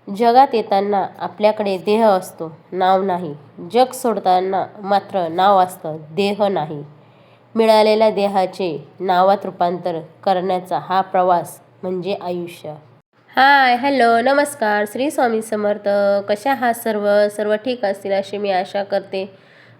जगात येताना आपल्याकडे देह असतो, नाव नाही. जग सोडताना मात्र नाव असतं, देह नाही. मिळालेल्या देहाचे नावात रूपांतर करण्याचा हा प्रवास म्हणजे आयुष्य. हाय, हॅलो, नमस्कार. श्री स्वामी समर्थ. कशा आहात सर्व? सर्व ठीक असतील अशी मी आशा करते.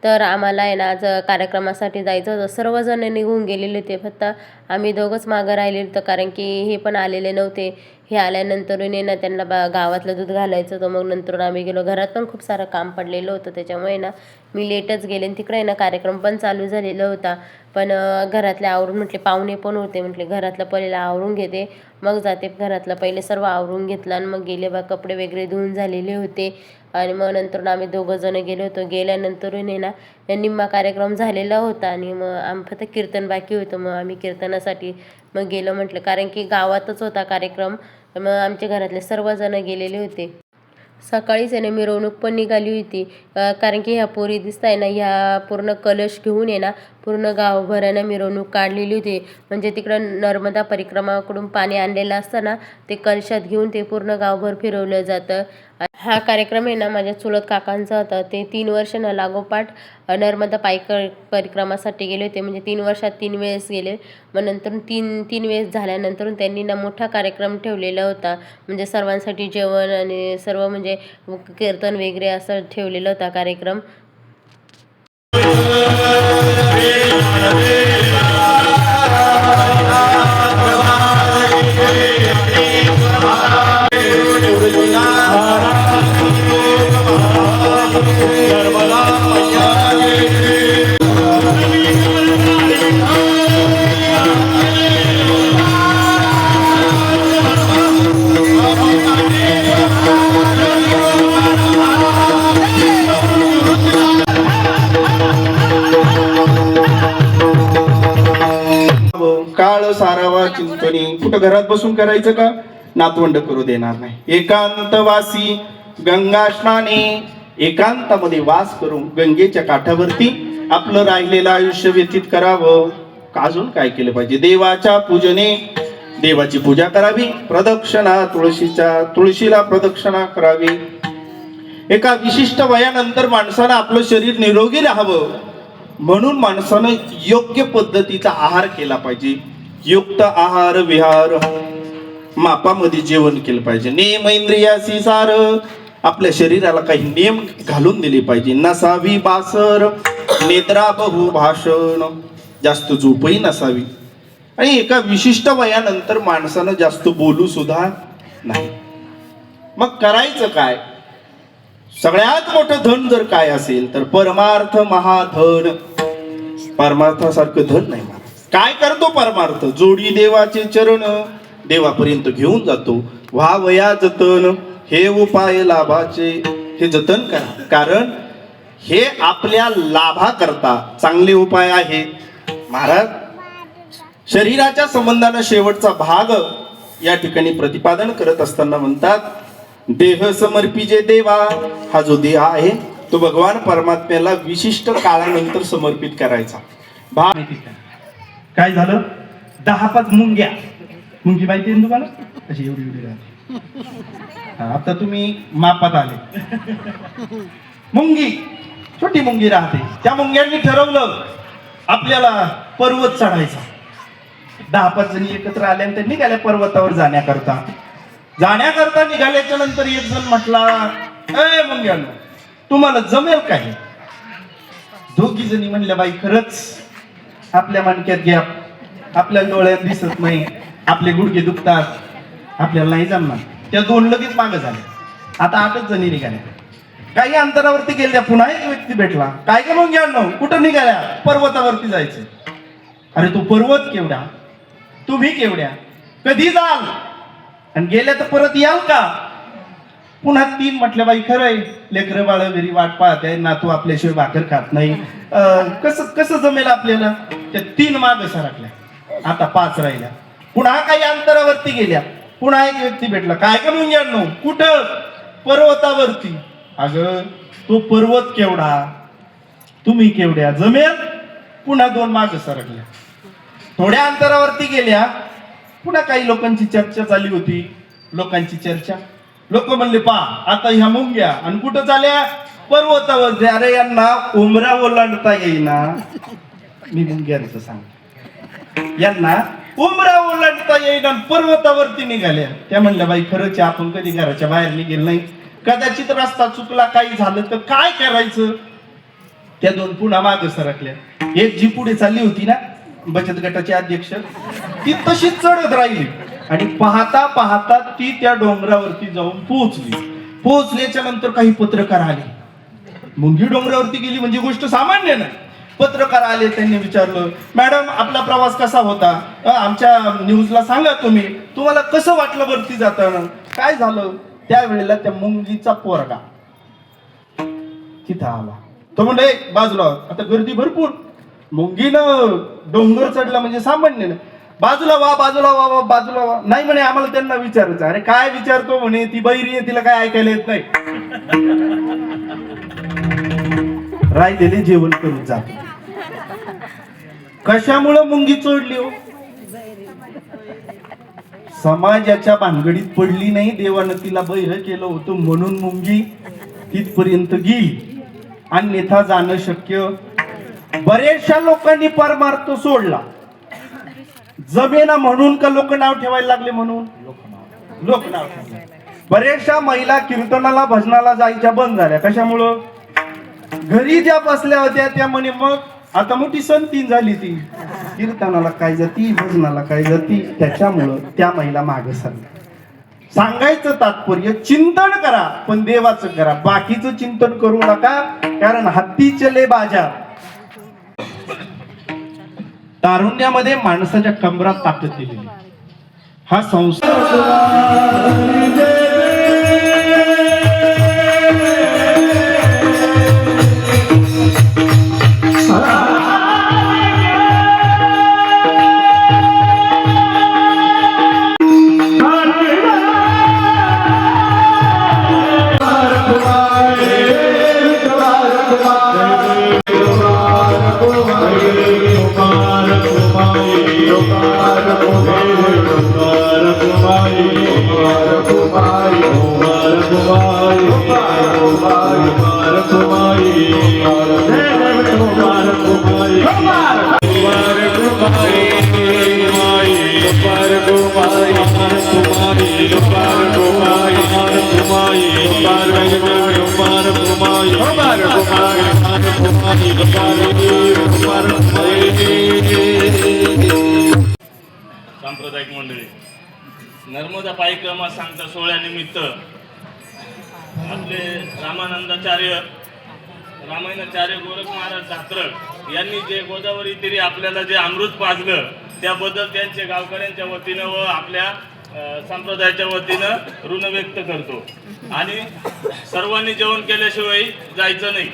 तर आम्हाला आहे ना आज कार्यक्रमासाठी जायचं होतं. सर्वजण निघून गेलेले होते, फक्त आम्ही दोघंच मागं राहिलेलो होतो, कारण की हे पण आलेले नव्हते. हे आल्यानंतरून ना त्यांना गावातलं दूध घालायचं होतं. मग नंतर आम्ही गेलो. घरात पण खूप सारं काम पडलेलं होतं, त्याच्यामुळे ना मी लेटच गेले. आणि तिकडे ना कार्यक्रम पण चालू झालेला होता. पण घरातले आवरून म्हटले, पाहुणे पण होते, म्हटले घरातलं पहिलं आवरून घेते मग जाते. घरातलं पहिले सर्व आवरून घेतलं आणि मग गेले. कपडे वगैरे धुवून झालेले होते. आणि मग नंतर आम्ही दोघंजण गेलो होतो. गेल्यानंतरून ना निम्मा कार्यक्रम झालेला होता आणि मग फक्त कीर्तन बाकी होतं. मग आम्ही कीर्तनासाठी मग गेलो म्हटलं, कारण की गावातच होता कार्यक्रम. मग आमच्या घरातले सर्वजण गेलेले होते. सकाळीच आहे ना मिरवणूक पण निघाली होती, कारण की ह्या पोरी दिसत आहे ना, ह्या पूर्ण कलश घेऊन आहे ना पूर्ण गावभरानं मिरवणूक काढलेली होती. म्हणजे तिकडं नर्मदा परिक्रमाकडून पाणी आणलेलं असतं ना, ते कलशात घेऊन ते पूर्ण गावभर फिरवलं जातं. हा कार्यक्रम आहे ना माझ्या चुलत काकांचा होता. ते 3 वर्ष ना लागोपाठ नर्मदा परिक्रमासाठी गेले होते. म्हणजे 3 वर्षात 3 वेळेस गेले. मग नंतर तीन वेळेस झाल्यानंतर त्यांनी ना मोठा कार्यक्रम ठेवलेला होता. म्हणजे सर्वांसाठी जेवण आणि सर्व म्हणजे कीर्तन वगैरे असं ठेवलेला होता कार्यक्रम. काळ सारावा चिंतनी. कुठं घरात बसून करायचं का? नातवंड करू देणार नाही. एकांतवासी गंगा स्नाने, एकांतामध्ये वास करून गंगेच्या काठावरती आपलं राहिलेलं आयुष्य व्यतीत करावं. अजून काय केलं पाहिजे? देवाच्या पूजने, देवाची पूजा करावी. प्रदक्षिणा, तुळशीला प्रदक्षिणा करावी. एका विशिष्ट वयानंतर माणसानं आपलं शरीर निरोगी राहावं म्हणून माणसानं योग्य पद्धतीचा आहार केला पाहिजे. युक्त आहार विहार, मापामध्ये जेवण केलं पाहिजे. नेम इंद्रियासी सार, आपल्या शरीराला काही नियम घालून दिले पाहिजे. नसावी बासर, नेत्रा बहु भाषण, जास्त झोपही नसावी. आणि एका विशिष्ट वयानंतर माणसानं जास्त बोलू सुद्धा नाही. मग करायचं काय? सगळ्यात मोठं धन जर काय असेल तर परमार्थ महाधन. परमार्थासारखं धन नाही. काय करतो परमार्थ? जोडी देवाचे चरण, देवापर्यंत घेऊन जातो. व्हावया जतन, हे उपाय लाभाचे. हे जतन करा, कारण हे आपल्या लाभा करता चांगले उपाय आहे. महाराज शरीराच्या संबंधानं शेवटचा भाग या ठिकाणी प्रतिपादन करत असताना म्हणतात, देह समर्पिजे देवा. हा जो देह आहे तो भगवान परमात्म्याला विशिष्ट काळानंतर समर्पित करायचा. काय झालं? 10-5 मुंग्या. मुंगी माहिती आहे तुम्हाला? अशी एवढी राहते. आता तुम्ही मापात आले. मुंगी, छोटी मुंगी राहते. त्या मुंग्यांनी ठरवलं आपल्याला पर्वत चढायचा. 10-5 जणी एकत्र आल्यानंतर निघाल्या पर्वतावर जाण्याकरता निघाल्याच्या नंतर एक जण म्हटला, ए मुंग्यानो, तुम्हाला जमेल काय? दोघी जणी म्हणल्या, बाई खरंच आपल्या मानक्यात घ्या, आपल्या डोळ्यात दिसत नाही, आपले गुडघे दुखतात, आपल्याला नाही जमणार. त्या 2 लगेच मागे झाल्या. आता 8च जणी निघाल्या. काही अंतरावरती गेल्या, पुन्हा एक व्यक्ती भेटला. काय का मुंग्यानो, कुठं निघाल्या? पर्वतावरती जायचं. अरे तो पर्वत केवढा, तुम्ही केवढ्या, कधी जाल आणि गेल्या तर परत याल का? पुन्हा 3 म्हटल्या, बाई खरंय, लेकरं बाळ घरी वाट पाहते, नातू आपल्याशिवाय भाकर खात नाही, कसं जमेल आपल्याला? त्या 3 माग सरकल्या. आता 5 राहिल्या. पुन्हा काही अंतरावरती गेल्या, पुन्हा एक व्यक्ती भेटला. काय का मुंग्यांनो, कुठं? पर्वतावरती. अगं तो पर्वत केवढा, तुम्ही केवढ्या, जमेल? पुन्हा 2 माग सरकल्या. थोड्या अंतरावरती गेल्या, पुन्हा काही लोकांची चर्चा चालली होती. लोकांची चर्चा, लोक म्हणले पा आता ह्या मुंग्या आणि कुठं चाल्या पर्वतावर. अरे यांना उमरा ओलांडता येईना. मी मुंग्यांचं सांग, यांना उमरा ओलांडता येईना पर्वतावरती निघाल्या. त्या म्हणल्या बाई खरंच आपण कधी घराच्या बाहेर निघेल नाही, कदाचित रस्ता चुकला काही झालं तर काय करायचं. त्या दोन पुन्हा मागे सरकल्या. एक जी पुढे चालली होती ना बचत गटाचे अध्यक्ष, ती तशीच चढत राहिली आणि पाहता पाहता ती त्या डोंगरावरती जाऊन पोहोचली. पोहोचल्याच्या नंतर काही पत्रकार आले. मुंगी डोंगरावरती गेली म्हणजे गोष्ट सामान्य नाही. पत्रकार आले, त्यांनी विचारलं मॅडम आपला प्रवास कसा होता, आमच्या न्यूजला सांगा तुम्ही, तुम्हाला कसं वाटलं वरती जाताना, काय झालं. त्यावेळेला त्या मुंगीचा पोरगा तिथं आला. तो म्हणजे बाजूला, आता गर्दी भरपूर, मुंगीनं डोंगर चढला म्हणजे सामान्य नाही. बाजूला वा बाजूला वा बाजूला वा. नाही म्हणे आम्हाला त्यांना विचारायचं. अरे काय विचारतो म्हणे, ती बहिरी आहे तिला काय ऐकायला येत नाही. राहिलेले जेवण करून जात. कशामुळं मुंगी चोडली हो, समाजाच्या भानगडीत पडली नाही. देवानं तिला बहिर केलं होतं म्हणून मुंगी तिथपर्यंत गेली, अन्यथा जाणं शक्य. बरेचशा लोकांनी परमार्थ सोडला. जमेना म्हणून का लोक नाव ठेवायला लागले म्हणून लोक नाव ठेवले. बरेचशा महिला कीर्तनाला भजनाला जायच्या बंद झाल्या. कशामुळं, घरी ज्या बसल्या होत्या त्या म्हणे मग आता मोठी संतीन झाली, ती कीर्तनाला काय जाती भजनाला काय जाती, त्याच्यामुळं त्या महिला मागे सरल्या. सांगायचं तात्पर्य चिंतन करा पण देवाचं करा, बाकीचं चिंतन करू नका, कारण हत्ती चले बाजार. तारुण्यामध्ये माणसाच्या कमरात ताकद दिलेली. हा संसार सांप्रदायिक मंडळी, नर्मदा पायिक्रमा सांगता सोहळ्यानिमित्त आपले रामानंदाचार्य रामायणाचार्य गोरख महाराज धात्रक यांनी जे गोदावरी तीरी आपल्याला जे अमृत पाजलं त्याबद्दल त्यांचे गावकऱ्यांच्या वतीनं व आपल्या संप्रदायाच्या वतीनं ऋण व्यक्त करतो. आणि सर्वांनी जेवण केल्याशिवाय जायचं नाही.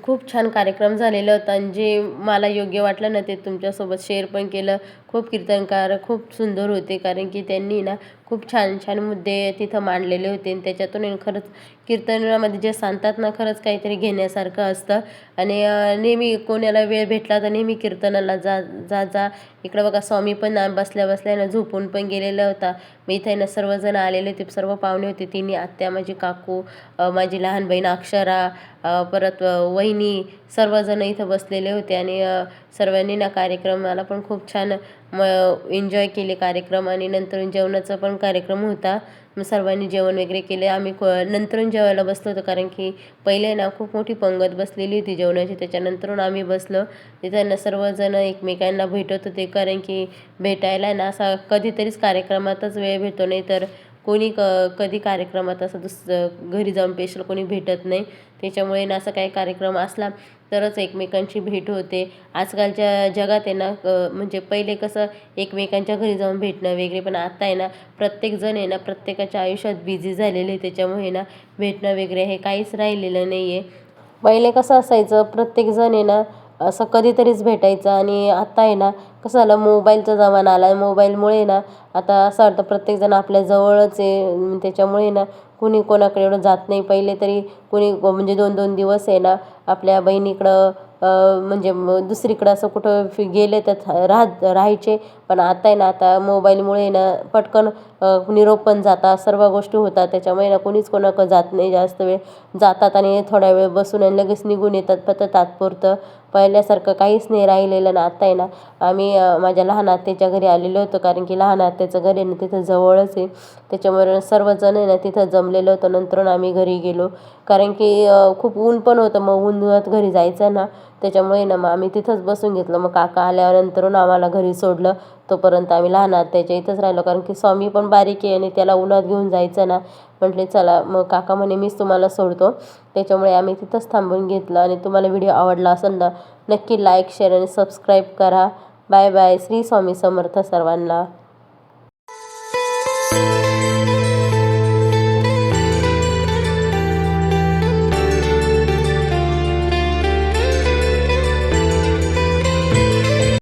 खूप छान कार्यक्रम झालेला होता आणि जे मला योग्य वाटलं ना ते तुमच्यासोबत शेअर पण केलं. खूप कीर्तनकार खूप सुंदर होते, कारण की त्यांनी ना खूप छान छान मुद्दे तिथं मांडलेले होते आणि त्याच्यातून खरंच कीर्तनामध्ये जे सांगतात ना खरंच काहीतरी घेण्यासारखं असतं. आणि नेहमी कोणाला वेळ भेटला तर नेहमी कीर्तनाला जा. इकडं बघा स्वामी पण बसल्या बसल्या ना झोपून पण गेलेला होता. मी इथं ना सर्वजण आलेले होते, सर्व पाहुणे होते. तिन्ही आत्या, माझी काकू, माझी लहान बहीण अक्षरा, परत वहिनी, सर्वजण इथं बसलेले होते. आणि सर्वांनी ना कार्यक्रमाला पण खूप छान एन्जॉय केले कार्यक्रम. आणि नंतर जेवणाचा पण कार्यक्रम होता. मग सर्वांनी जेवण वगैरे केले. आम्ही नंतरून जेवायला बसलो होतो, कारण की पहिले ना खूप मोठी पंगत बसलेली होती जेवणाची. त्याच्यानंतरून आम्ही बसलो. तिथं ना सर्वजण एकमेकांना भेटत होते, कारण की भेटायला ना असा कधीतरीच कार्यक्रमातच वेळ भेटतो, नाही तर कोणी कधी कार्यक्रमात असं घरी जाऊन स्पेशल कोणी भेटत नाही. त्याच्यामुळे ना असं काही कार्यक्रम असला तरच एकमेकांची भेट होते. आजकालच्या जगात आहे ना म्हणजे पहिले कसं एकमेकांच्या घरी जाऊन भेटणं वगैरे, पण आता आहे ना प्रत्येकजण आहे ना प्रत्येकाच्या आयुष्यात बिझी झालेले, त्याच्यामुळे ना भेटणं वगैरे हे काहीच राहिलेलं नाही आहे. पहिले कसं असायचं, प्रत्येकजण आहे ना असं कधीतरीच भेटायचं. आणि आता आहे ना कसं झालं, मोबाईलचा जमाना आला. मोबाईलमुळे ना आता असं वाटतं प्रत्येकजण आपल्या जवळच आहे. त्याच्यामुळे ना कुणी कोणाकडे एवढं जात नाही. पहिले तरी कुणी म्हणजे 2-2 दिवस आहे ना आपल्या बहिणीकडं म्हणजे दुसरीकडं असं कुठं गेले तर राहायचे. पण आता आहे ना, आता मोबाईलमुळे ना पटकन निरोप पण जातात, सर्व गोष्टी होतात. त्याच्यामुळे ना कोणीच कोणाकडं जात नाही, जास्त वेळ जातात आणि थोड्या वेळ बसून आणि लगेच निघून येतात. फक्त तात्पुरतं पहिल्यासारखं काहीच नाही राहिलेलं ना. आता आहे ना, आम्ही माझ्या लहान आत्याच्या घरी आलेलो होतो, कारण की लहान आत्याचं घर आहे ना तिथं जवळच आहे. त्याच्यामुळे सर्वजण आहे ना तिथं जमलेलं होतं. नंतर आम्ही घरी गेलो, कारण की खूप ऊन पण होतं. मग उन्हात घरी जायचं ना, त्याच्यामुळे ना मग आम्ही तिथंच बसून घेतलं. मग काका आल्यानंतर आम्हाला घरी सोडलं. तोपर्यंत आम्ही लहान आत्याच्या इथंच राहिलो, कारण की स्वामी पण बारीक आहे आणि त्याला उन्हात घेऊन जायचं ना. म्हटले चला, मग काका म्हणे मीच तुम्हाला सोडतो. त्याच्यामुळे आम्ही तिथंच थांबून घेतलं. आणि तुम्हाला व्हिडिओ आवडला असेल ना, नक्की लाईक शेअर आणि सबस्क्राईब करा. Bye bye. श्री स्वामी समर्थ सर्वांना.